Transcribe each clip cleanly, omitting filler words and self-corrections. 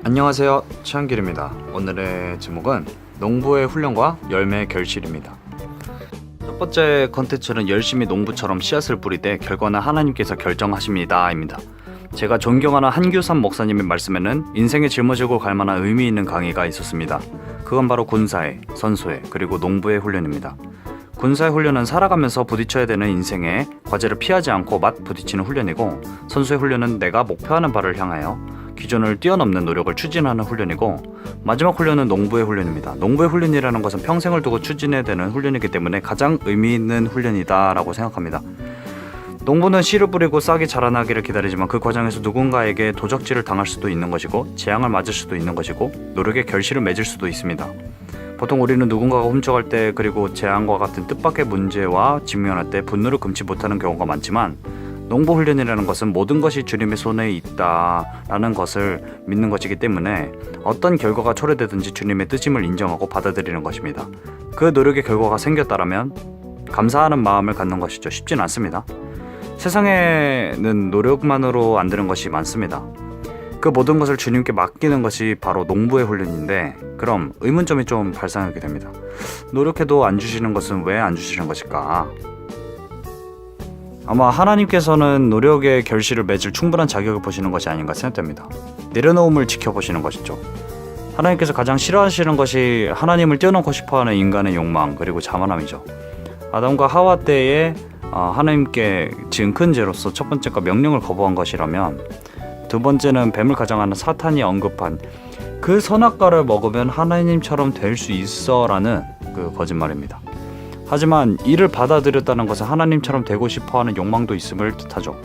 안녕하세요, 최한길입니다. 오늘의 제목은 농부의 훈련과 열매의 결실입니다. 첫 번째 컨텐츠는 열심히 농부처럼 씨앗을 뿌리되 결과는 하나님께서 결정하십니다 입니다. 제가 존경하는 한규삼 목사님의 말씀에는 인생에 짊어지고 갈 만한 의미 있는 강의가 있었습니다. 그건 바로 군사회, 선소회, 그리고 농부의 훈련입니다. 군사의 훈련은 살아가면서 부딪혀야 되는 인생의 과제를 피하지 않고 맞 부딪히는 훈련이고, 선수의 훈련은 내가 목표하는 바를 향하여 기존을 뛰어넘는 노력을 추진하는 훈련이고, 마지막 훈련은 농부의 훈련입니다. 농부의 훈련이라는 것은 평생을 두고 추진해야 되는 훈련이기 때문에 가장 의미 있는 훈련이다 라고 생각합니다. 농부는 씨를 뿌리고 싹이 자라나기를 기다리지만 그 과정에서 누군가에게 도적질을 당할 수도 있는 것이고, 재앙을 맞을 수도 있는 것이고, 노력의 결실을 맺을 수도 있습니다. 보통 우리는 누군가가 훔쳐갈 때, 그리고 재앙과 같은 뜻밖의 문제와 직면할 때 분노를 금치 못하는 경우가 많지만, 농부 훈련이라는 것은 모든 것이 주님의 손에 있다라는 것을 믿는 것이기 때문에 어떤 결과가 초래되든지 주님의 뜻임을 인정하고 받아들이는 것입니다. 그 노력의 결과가 생겼다라면 감사하는 마음을 갖는 것이죠. 쉽진 않습니다. 세상에는 노력만으로 안 되는 것이 많습니다. 그 모든 것을 주님께 맡기는 것이 바로 농부의 훈련인데, 그럼 의문점이 좀 발생하게 됩니다. 노력해도 안 주시는 것은 왜 안 주시는 것일까? 아마 하나님께서는 노력의 결실을 맺을 충분한 자격을 보시는 것이 아닌가 생각됩니다. 내려놓음을 지켜보시는 것이죠. 하나님께서 가장 싫어하시는 것이 하나님을 뛰어넘고 싶어하는 인간의 욕망, 그리고 자만함이죠. 아담과 하와 때에 하나님께 지은 큰 죄로서 첫 번째가 명령을 거부한 것이라면, 두 번째는 뱀을 가장하는 사탄이 언급한 그 선악과를 먹으면 하나님처럼 될 수 있어 라는 그 거짓말입니다. 하지만 이를 받아들였다는 것은 하나님처럼 되고 싶어하는 욕망도 있음을 뜻하죠.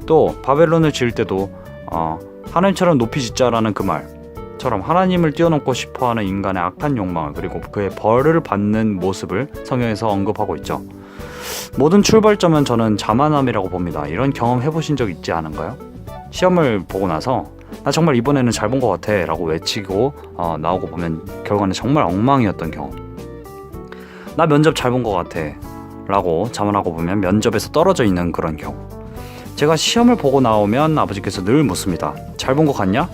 또 바벨론을 지을 때도 하나님처럼 높이 짓자라는 그 말처럼 하나님을 뛰어넘고 싶어하는 인간의 악한 욕망을, 그리고 그의 벌을 받는 모습을 성경에서 언급하고 있죠. 모든 출발점은 저는 자만함이라고 봅니다. 이런 경험 해보신 적 있지 않은가요? 시험을 보고 나서 나 정말 이번에는 잘 본 것 같아 라고 외치고 나오고 보면 결과는 정말 엉망이었던 경험. 나 면접 잘 본 것 같아 라고 자만하고 보면 면접에서 떨어져 있는 그런 경우. 제가 시험을 보고 나오면 아버지께서 늘 묻습니다. 잘 본 것 같냐?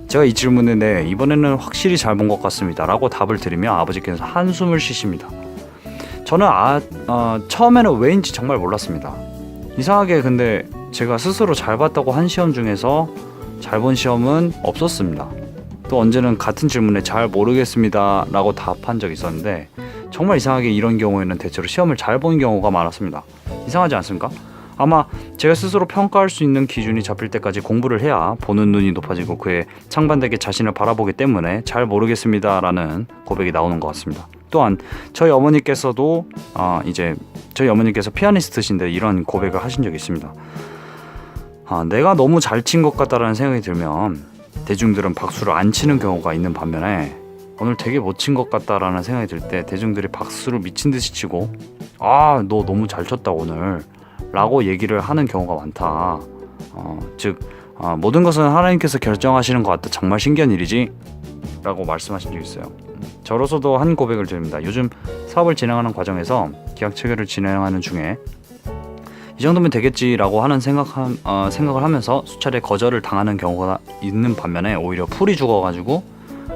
제가 이 질문에 네, 이번에는 확실히 잘 본 것 같습니다 라고 답을 드리며 아버지께서 한숨을 쉬십니다. 저는 처음에는 왜인지 정말 몰랐습니다. 이상하게 근데 제가 스스로 잘 봤다고 한 시험 중에서 잘 본 시험은 없었습니다. 또 언제는 같은 질문에 잘 모르겠습니다 라고 답한 적이 있었는데, 정말 이상하게 이런 경우에는 대체로 시험을 잘 본 경우가 많았습니다. 이상하지 않습니까? 아마 제가 스스로 평가할 수 있는 기준이 잡힐 때까지 공부를 해야 보는 눈이 높아지고 그에 창반되게 자신을 바라보기 때문에 잘 모르겠습니다 라는 고백이 나오는 것 같습니다. 또한 저희 어머니께서도 저희 어머니께서 피아니스트신데 이런 고백을 하신 적이 있습니다. 내가 너무 잘 친 것 같다라는 생각이 들면 대중들은 박수를 안 치는 경우가 있는 반면에, 오늘 되게 못 친 것 같다라는 생각이 들 때 대중들이 박수를 미친 듯이 치고 너 너무 잘 쳤다 오늘 라고 얘기를 하는 경우가 많다. 즉 모든 것은 하나님께서 결정하시는 것 같다. 정말 신기한 일이지? 라고 말씀하신 적이 있어요. 저로서도 한 고백을 드립니다. 요즘 사업을 진행하는 과정에서 계약 체결을 진행하는 중에 이 정도면 되겠지라고 하는 생각을 하면서 수차례 거절을 당하는 경우가 있는 반면에 오히려 풀이 죽어가지고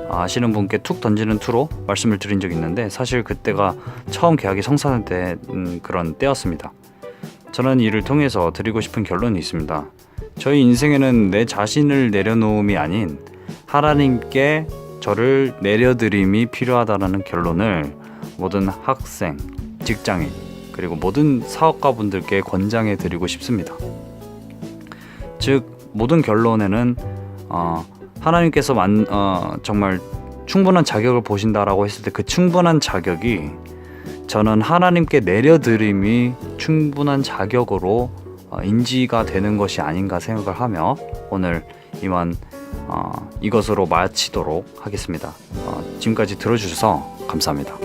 아시는 분께 툭 던지는 투로 말씀을 드린 적이 있는데, 사실 그때가 처음 계약이 성사된 그런 때였습니다. 저는 이를 통해서 드리고 싶은 결론이 있습니다. 저희 인생에는 내 자신을 내려놓음이 아닌 하나님께 저를 내려드림이 필요하다는 결론을 모든 학생, 직장인, 그리고 모든 사업가분들께 권장해 드리고 싶습니다. 즉 모든 결론에는 하나님께서 정말 충분한 자격을 보신다라고 했을 때 그 충분한 자격이, 저는 하나님께 내려드림이 충분한 자격으로 인지가 되는 것이 아닌가 생각을 하며 오늘 이만 이것으로 마치도록 하겠습니다. 지금까지 들어주셔서 감사합니다.